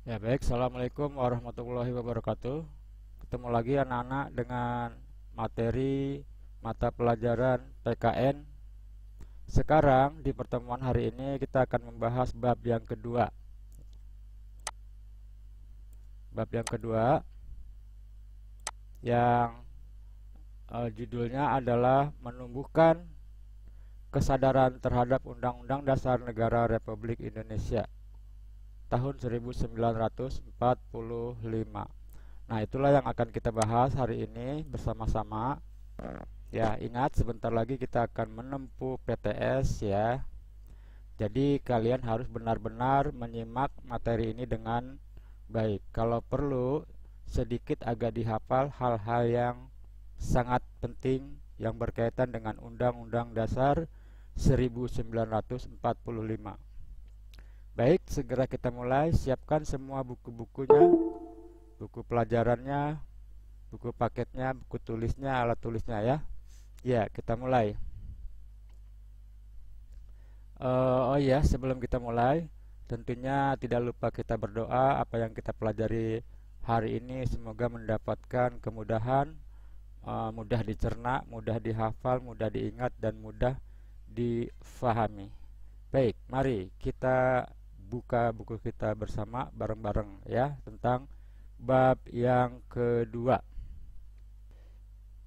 Ya baik, Assalamualaikum warahmatullahi wabarakatuh. Ketemu lagi anak-anak dengan materi mata pelajaran PKN. Sekarang di pertemuan hari ini kita akan membahas bab yang kedua. Bab yang kedua yang judulnya adalah menumbuhkan kesadaran terhadap Undang-Undang Dasar Negara Republik Indonesia tahun 1945. Nah, itulah yang akan kita bahas hari ini bersama-sama. Ya, ingat sebentar lagi kita akan menempuh PTS ya. Jadi kalian harus benar-benar menyimak materi ini dengan baik. Kalau perlu sedikit agak dihafal hal-hal yang sangat penting yang berkaitan dengan Undang-Undang Dasar 1945. Baik, segera kita mulai. Siapkan semua buku-bukunya, buku pelajarannya, buku paketnya, buku tulisnya, alat tulisnya ya. Ya, kita mulai. Oh iya, sebelum kita mulai, tentunya tidak lupa kita berdoa apa yang kita pelajari hari ini semoga mendapatkan kemudahan, mudah dicerna, mudah dihafal, mudah diingat, dan mudah difahami. Baik, mari kita buka buku kita bersama bareng-bareng ya tentang bab yang kedua.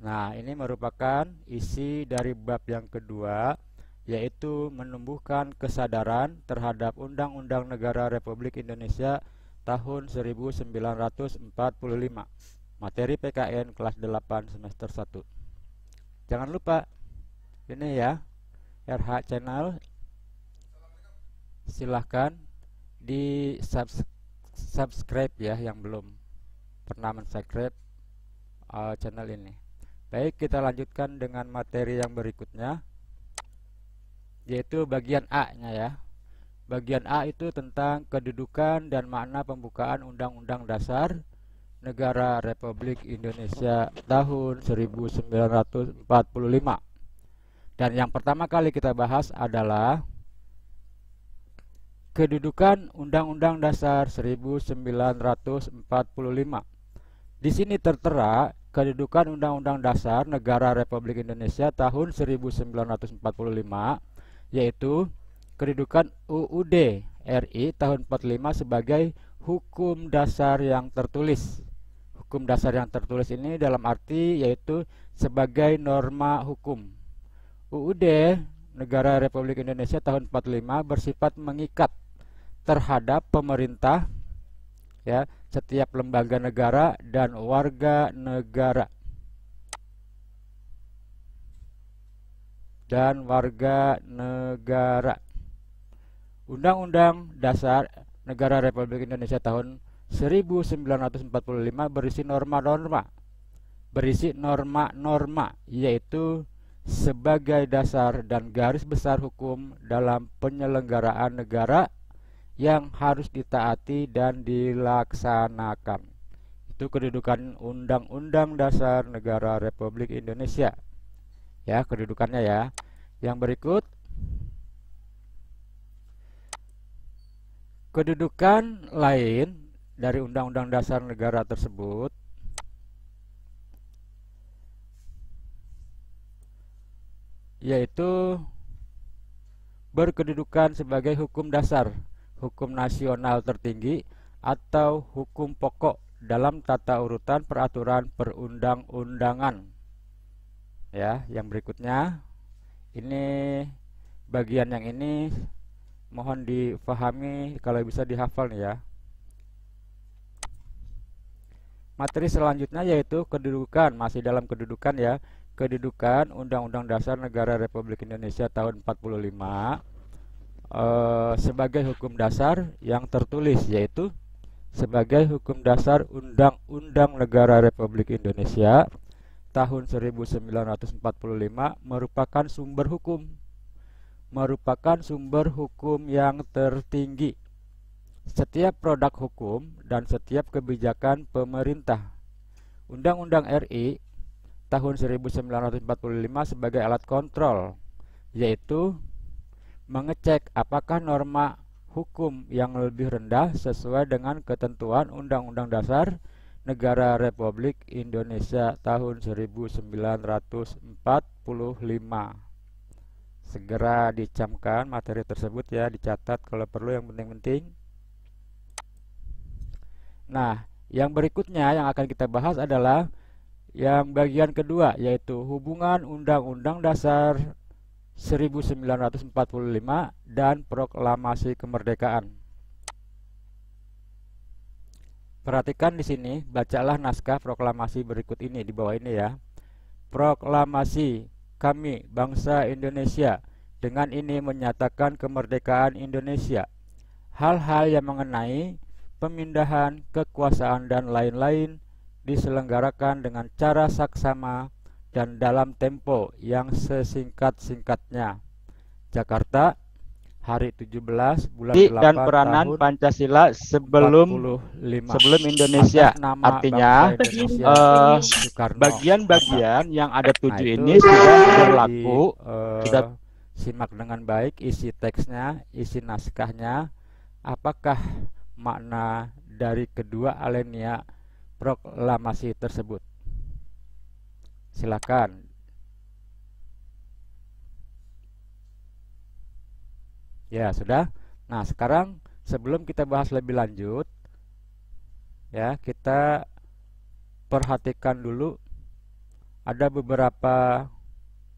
Nah, ini merupakan isi dari bab yang kedua, yaitu menumbuhkan kesadaran terhadap Undang-Undang Negara Republik Indonesia tahun 1945. Materi PKN kelas 8 semester 1. Jangan lupa ini ya, RH Channel. Silahkan di subscribe ya yang belum pernah mensubscribe channel ini. Baik, kita lanjutkan dengan materi yang berikutnya, yaitu bagian A-nya ya. Bagian A itu tentang kedudukan dan makna pembukaan Undang-Undang Dasar Negara Republik Indonesia tahun 1945. Dan yang pertama kali kita bahas adalah kedudukan Undang-Undang Dasar 1945. Di sini tertera kedudukan Undang-Undang Dasar Negara Republik Indonesia tahun 1945, yaitu kedudukan UUD RI tahun 45 sebagai hukum dasar yang tertulis. Hukum dasar yang tertulis ini dalam arti yaitu sebagai norma hukum. UUD Negara Republik Indonesia tahun 45 bersifat mengikat terhadap pemerintah ya, setiap lembaga negara dan warga negara Undang-Undang Dasar Negara Republik Indonesia tahun 1945 berisi norma-norma yaitu sebagai dasar dan garis besar hukum dalam penyelenggaraan negara yang harus ditaati dan dilaksanakan. Itu kedudukan Undang-Undang Dasar Negara Republik Indonesia. Ya, kedudukannya ya. Yang berikut, kedudukan lain dari Undang-Undang Dasar Negara tersebut yaitu berkedudukan sebagai hukum dasar, hukum nasional tertinggi, atau hukum pokok dalam tata urutan peraturan perundang-undangan. Ya, yang berikutnya ini bagian yang ini mohon difahami, kalau bisa dihafal nih ya. Materi selanjutnya yaitu kedudukan, masih dalam kedudukan ya. Kedudukan Undang-Undang Dasar Negara Republik Indonesia tahun 45 sebagai hukum dasar yang tertulis, yaitu sebagai hukum dasar Undang-Undang Negara Republik Indonesia tahun 1945 merupakan sumber hukum yang tertinggi. Setiap produk hukum dan setiap kebijakan pemerintah. Undang-Undang RI tahun 1945 sebagai alat kontrol, yaitu mengecek apakah norma hukum yang lebih rendah sesuai dengan ketentuan Undang-Undang Dasar Negara Republik Indonesia tahun 1945. Segera dicamkan materi tersebut ya, dicatat kalau perlu yang penting-penting. Nah, yang berikutnya yang akan kita bahas adalah yang bagian kedua, yaitu hubungan Undang-Undang Dasar 1945 dan Proklamasi Kemerdekaan. Perhatikan di sini, bacalah naskah proklamasi berikut ini di bawah ini ya. Proklamasi kami bangsa Indonesia dengan ini menyatakan kemerdekaan Indonesia. Hal-hal yang mengenai pemindahan kekuasaan dan lain-lain diselenggarakan dengan cara saksama dan dalam tempo yang sesingkat-singkatnya. Jakarta, hari 17 bulan 8 dan peranan tahun Pancasila sebelum 45. sebelum Indonesia. Atas nama Artinya bangsa Indonesia, Soekarno. bagian-bagian yang ada 7 Nah, itu ini sudah berlaku. Sudah simak dengan baik isi teksnya, isi naskahnya. Apakah makna dari kedua alinea proklamasi tersebut? Silakan. Ya, sudah. Nah, sekarang sebelum kita bahas lebih lanjut, ya, kita perhatikan dulu ada beberapa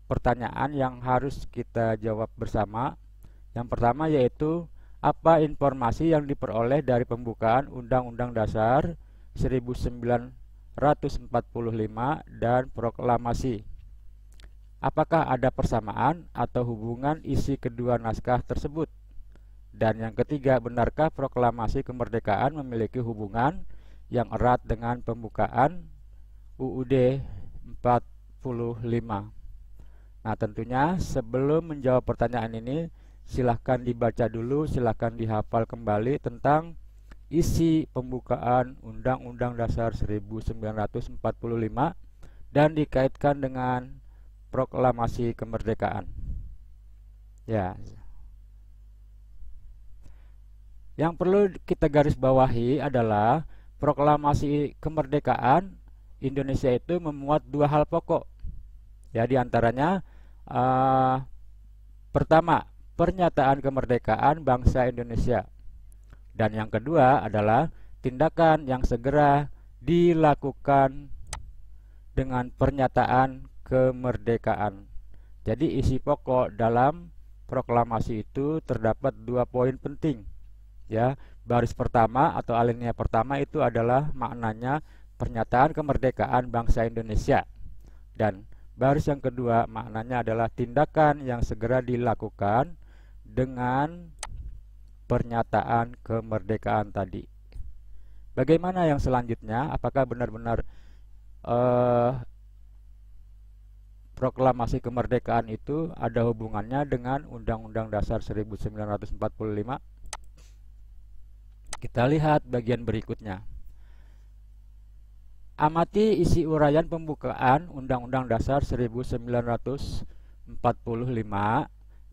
pertanyaan yang harus kita jawab bersama. Yang pertama yaitu, apa informasi yang diperoleh dari pembukaan Undang-Undang Dasar 1945 dan proklamasi? Apakah ada persamaan atau hubungan isi kedua naskah tersebut? Dan yang ketiga, benarkah proklamasi kemerdekaan memiliki hubungan yang erat dengan pembukaan UUD 45? Nah, tentunya sebelum menjawab pertanyaan ini, silahkan dibaca dulu, silahkan dihafal kembali tentang isi pembukaan Undang-Undang Dasar 1945 dan dikaitkan dengan proklamasi kemerdekaan. Ya. Yang perlu kita garis bawahi adalah proklamasi kemerdekaan Indonesia itu memuat dua hal pokok. Ya, diantaranya pertama, pernyataan kemerdekaan bangsa Indonesia. Dan yang kedua adalah tindakan yang segera dilakukan dengan pernyataan kemerdekaan. Jadi isi pokok dalam proklamasi itu terdapat dua poin penting. Ya, baris pertama atau alinea pertama itu adalah maknanya pernyataan kemerdekaan bangsa Indonesia. Dan baris yang kedua maknanya adalah tindakan yang segera dilakukan dengan pernyataan kemerdekaan tadi. Bagaimana yang selanjutnya? Apakah benar-benar proklamasi kemerdekaan itu ada hubungannya dengan Undang-Undang Dasar 1945? Kita lihat bagian berikutnya. Amati isi uraian pembukaan Undang-Undang Dasar 1945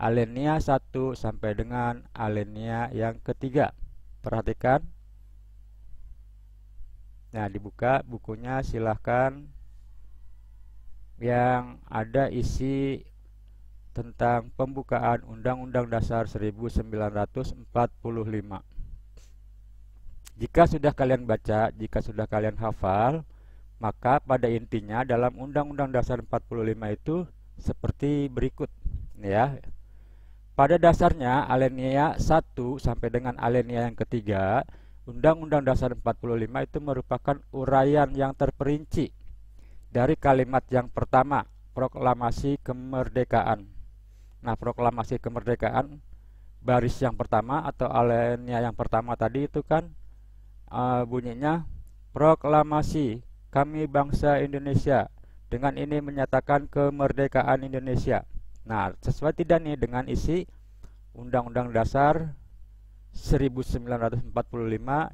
alinea 1 sampai dengan alinea yang ketiga. Perhatikan. Nah, dibuka bukunya, silahkan. Yang ada isi tentang pembukaan Undang-Undang Dasar 1945. Jika sudah kalian baca, jika sudah kalian hafal, maka pada intinya dalam Undang-Undang Dasar 45 itu seperti berikut, ya. Pada dasarnya alinea 1 sampai dengan alinea yang ketiga, Undang-Undang Dasar 45 itu merupakan uraian yang terperinci dari kalimat yang pertama, proklamasi kemerdekaan. Nah, proklamasi kemerdekaan baris yang pertama atau alinea yang pertama tadi itu kan bunyinya, proklamasi kami bangsa Indonesia dengan ini menyatakan kemerdekaan Indonesia. Nah, sesuai tidak nih dengan isi Undang-Undang Dasar 1945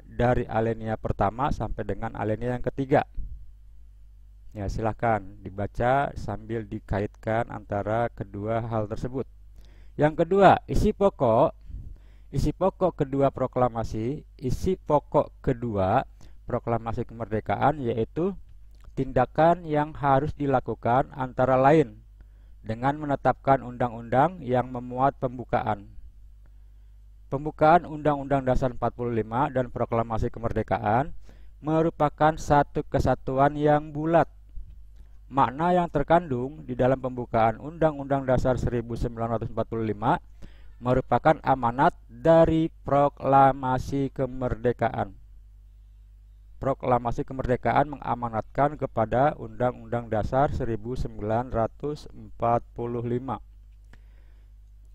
dari alinea pertama sampai dengan alinea yang ketiga? Ya, silahkan dibaca sambil dikaitkan antara kedua hal tersebut. Yang kedua, isi pokok Isi pokok kedua proklamasi kemerdekaan yaitu tindakan yang harus dilakukan antara lain dengan menetapkan undang-undang yang memuat pembukaan Undang-Undang Dasar 45 dan Proklamasi Kemerdekaan merupakan satu kesatuan yang bulat. Makna yang terkandung di dalam pembukaan Undang-Undang Dasar 1945 merupakan amanat dari Proklamasi Kemerdekaan. Proklamasi Kemerdekaan mengamanatkan kepada Undang-Undang Dasar 1945.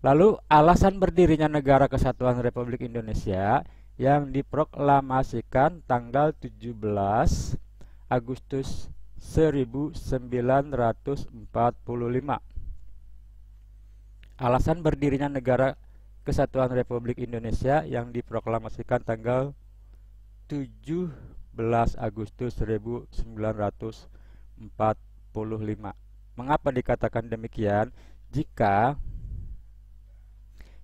Lalu alasan berdirinya Negara Kesatuan Republik Indonesia yang diproklamasikan tanggal 17 Agustus 1945. Alasan berdirinya Negara Kesatuan Republik Indonesia yang diproklamasikan tanggal 17 Agustus 1945. Mengapa dikatakan demikian? Jika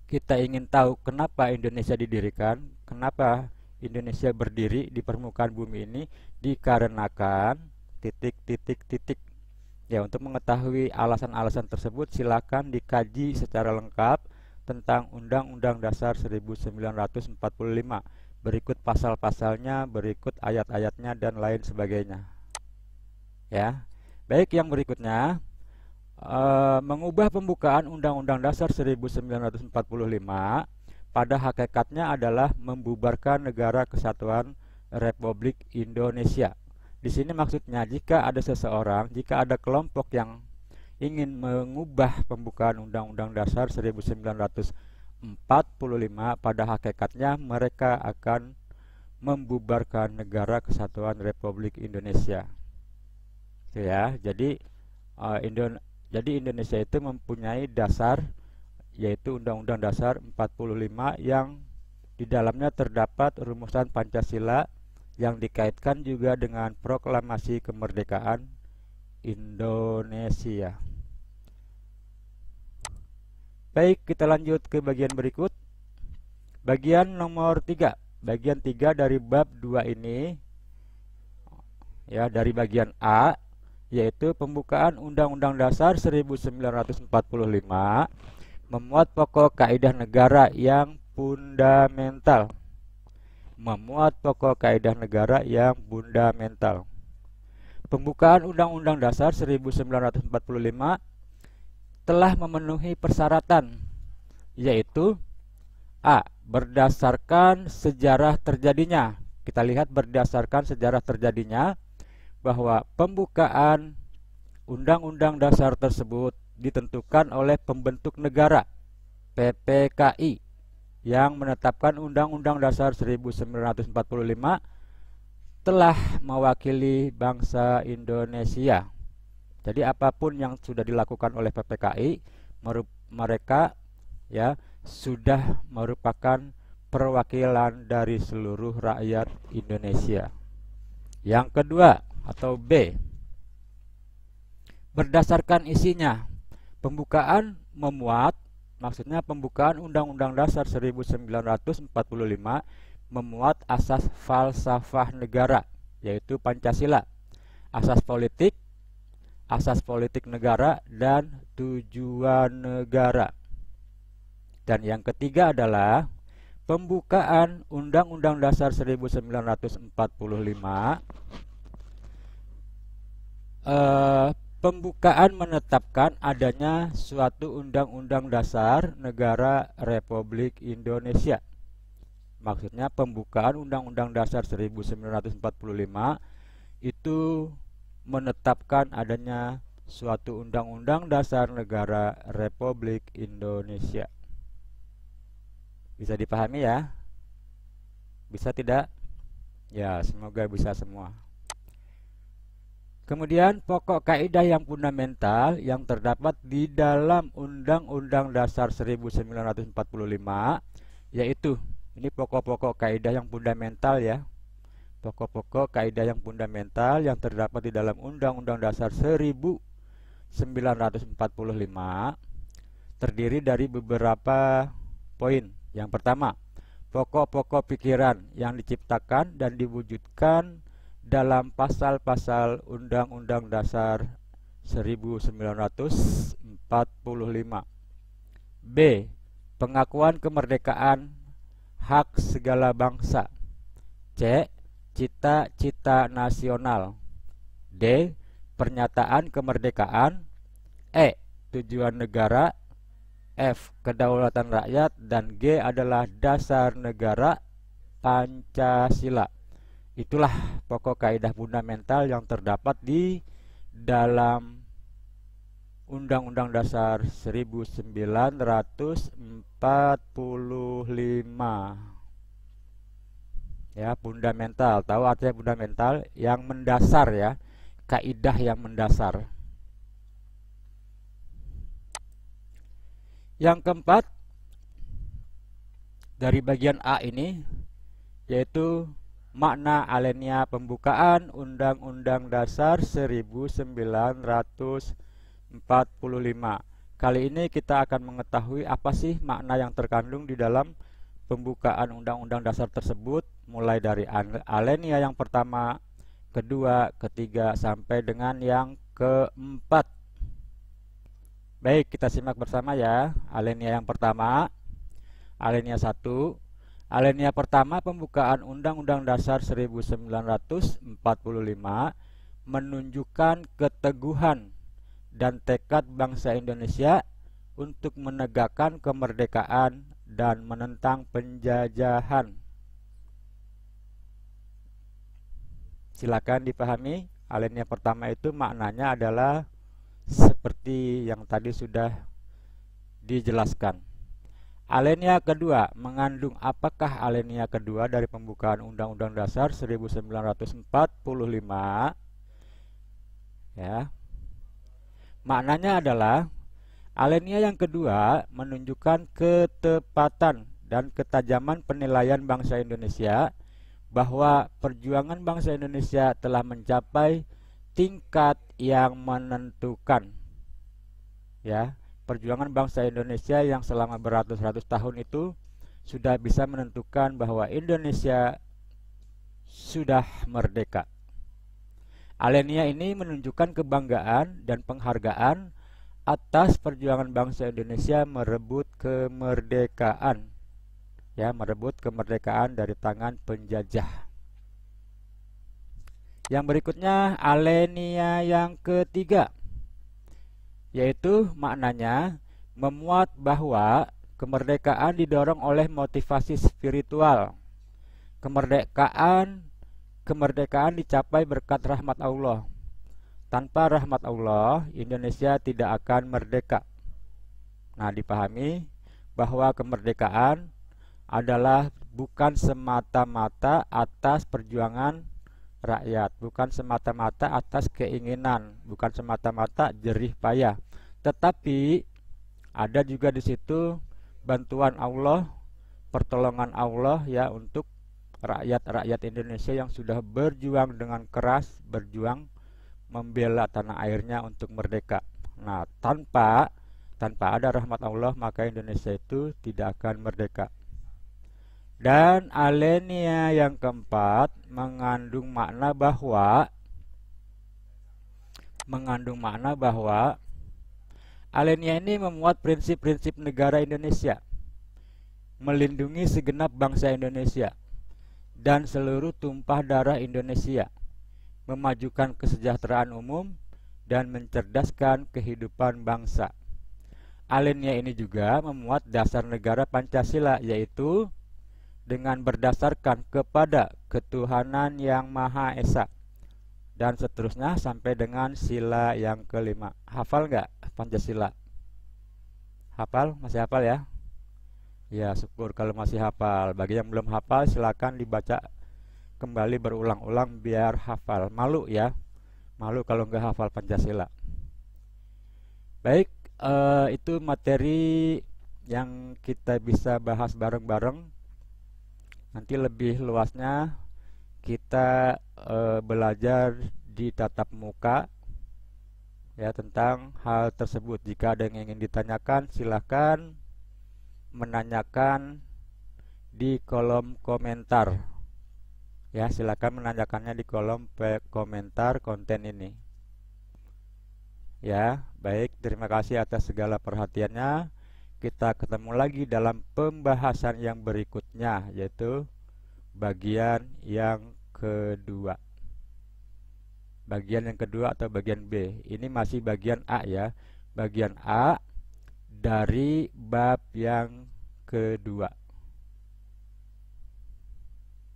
kita ingin tahu kenapa Indonesia didirikan, kenapa Indonesia berdiri di permukaan bumi ini, dikarenakan titik. Ya, untuk mengetahui alasan-alasan tersebut silakan dikaji secara lengkap tentang Undang-Undang Dasar 1945. Berikut pasal-pasalnya, berikut ayat-ayatnya dan lain sebagainya. Ya. Baik, yang berikutnya mengubah pembukaan Undang-Undang Dasar 1945 pada hakikatnya adalah membubarkan Negara Kesatuan Republik Indonesia. Di sini maksudnya jika ada kelompok yang ingin mengubah pembukaan Undang-Undang Dasar 1945, pada hakikatnya mereka akan membubarkan Negara Kesatuan Republik Indonesia. Ya, jadi Indonesia itu mempunyai dasar, yaitu Undang-Undang Dasar 45 yang di dalamnya terdapat rumusan Pancasila yang dikaitkan juga dengan Proklamasi Kemerdekaan Indonesia. Baik, kita lanjut ke bagian berikut. Bagian nomor 3. Bagian 3 dari bab 2 ini, ya, dari bagian A, yaitu pembukaan Undang-Undang Dasar 1945 memuat pokok kaidah negara yang fundamental. Pembukaan Undang-Undang Dasar 1945 telah memenuhi persyaratan, yaitu A. Berdasarkan sejarah terjadinya. Kita lihat berdasarkan sejarah terjadinya bahwa pembukaan Undang-Undang Dasar tersebut ditentukan oleh pembentuk negara PPKI yang menetapkan Undang-Undang Dasar 1945 telah mewakili bangsa Indonesia. Jadi apapun yang sudah dilakukan oleh PPKI, mereka ya sudah merupakan perwakilan dari seluruh rakyat Indonesia. Yang kedua atau B, berdasarkan isinya, pembukaan Undang-Undang Dasar 1945 memuat asas falsafah negara, yaitu Pancasila, asas politik negara, dan tujuan negara. Dan yang ketiga adalah pembukaan Undang-Undang Dasar 1945 pembukaan menetapkan adanya suatu Undang-Undang Dasar Negara Republik Indonesia. Maksudnya pembukaan Undang-Undang Dasar 1945 itu menetapkan adanya suatu Undang-Undang Dasar Negara Republik Indonesia. Bisa dipahami ya? Bisa tidak? Ya, semoga bisa semua. Kemudian pokok kaidah yang fundamental yang terdapat di dalam Undang-Undang Dasar 1945, yaitu ini pokok-pokok kaidah yang fundamental ya. Pokok-pokok kaidah yang fundamental yang terdapat di dalam Undang-Undang Dasar 1945 terdiri dari beberapa poin Yang pertama, pokok-pokok pikiran yang diciptakan dan diwujudkan dalam pasal-pasal Undang-Undang Dasar 1945. B. Pengakuan kemerdekaan hak segala bangsa. C. Cita-cita nasional. D. Pernyataan kemerdekaan. E. Tujuan negara. F. Kedaulatan rakyat. Dan G adalah dasar negara Pancasila. Itulah pokok kaidah fundamental yang terdapat di dalam Undang-Undang Dasar 1945. Ya, fundamental. Tahu artinya fundamental? Yang mendasar ya. Kaidah yang mendasar. Yang keempat dari bagian A ini yaitu makna alenia pembukaan Undang-Undang Dasar 1945. Kali ini kita akan mengetahui apa sih makna yang terkandung di dalam pembukaan Undang-Undang Dasar tersebut, mulai dari alenia yang pertama, kedua, ketiga, sampai dengan yang keempat. Baik, kita simak bersama ya. Alenia yang pertama, alenia 1. Alenia pertama pembukaan Undang-Undang Dasar 1945 menunjukkan keteguhan dan tekad bangsa Indonesia untuk menegakkan kemerdekaan dan menentang penjajahan. Silakan dipahami. Alenia pertama itu maknanya adalah seperti yang tadi sudah dijelaskan. Alenia kedua mengandung apakah alenia kedua dari pembukaan Undang-Undang Dasar 1945? Ya. Maknanya adalah alenia yang kedua menunjukkan ketepatan dan ketajaman penilaian bangsa Indonesia bahwa perjuangan bangsa Indonesia telah mencapai tingkat yang menentukan. Ya. Perjuangan bangsa Indonesia yang selama beratus-ratus tahun itu sudah bisa menentukan bahwa Indonesia sudah merdeka. Alenia ini menunjukkan kebanggaan dan penghargaan atas perjuangan bangsa Indonesia merebut kemerdekaan. Ya, merebut kemerdekaan dari tangan penjajah. Yang berikutnya alenia yang ketiga, yaitu maknanya memuat bahwa kemerdekaan didorong oleh motivasi spiritual. Kemerdekaan dicapai berkat rahmat Allah. Tanpa rahmat Allah, Indonesia tidak akan merdeka. Nah, dipahami bahwa kemerdekaan adalah bukan semata-mata atas perjuangan rakyat, bukan semata-mata atas keinginan, bukan semata-mata jerih payah, tetapi ada juga di situ bantuan Allah, pertolongan Allah ya untuk rakyat-rakyat Indonesia yang sudah berjuang dengan keras, berjuang membela tanah airnya untuk merdeka. Nah, tanpa ada rahmat Allah maka Indonesia itu tidak akan merdeka. Dan alenia yang keempat mengandung makna bahwa alenia ini memuat prinsip-prinsip negara Indonesia, melindungi segenap bangsa Indonesia dan seluruh tumpah darah Indonesia, memajukan kesejahteraan umum dan mencerdaskan kehidupan bangsa. Alenia ini juga memuat dasar negara Pancasila, yaitu dengan berdasarkan kepada ketuhanan yang Maha Esa, dan seterusnya sampai dengan sila yang kelima. Hafal nggak Pancasila? Hafal? Masih hafal ya? Ya, syukur kalau masih hafal. Bagi yang belum hafal silakan dibaca kembali berulang-ulang biar hafal. Malu ya, malu kalau nggak hafal Pancasila. Baik, itu materi yang kita bisa bahas bareng-bareng. Nanti lebih luasnya kita belajar di tatap muka ya tentang hal tersebut. Jika ada yang ingin ditanyakan silahkan menanyakan di kolom komentar. Ya, silakan menanyakannya di kolom komentar konten ini. Ya, baik, terima kasih atas segala perhatiannya. Kita ketemu lagi dalam pembahasan yang berikutnya, yaitu bagian yang kedua. Bagian yang kedua atau bagian B. Ini masih bagian A ya. Bagian A dari bab yang kedua.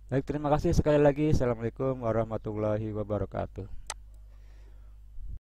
Baik, terima kasih sekali lagi. Assalamualaikum warahmatullahi wabarakatuh.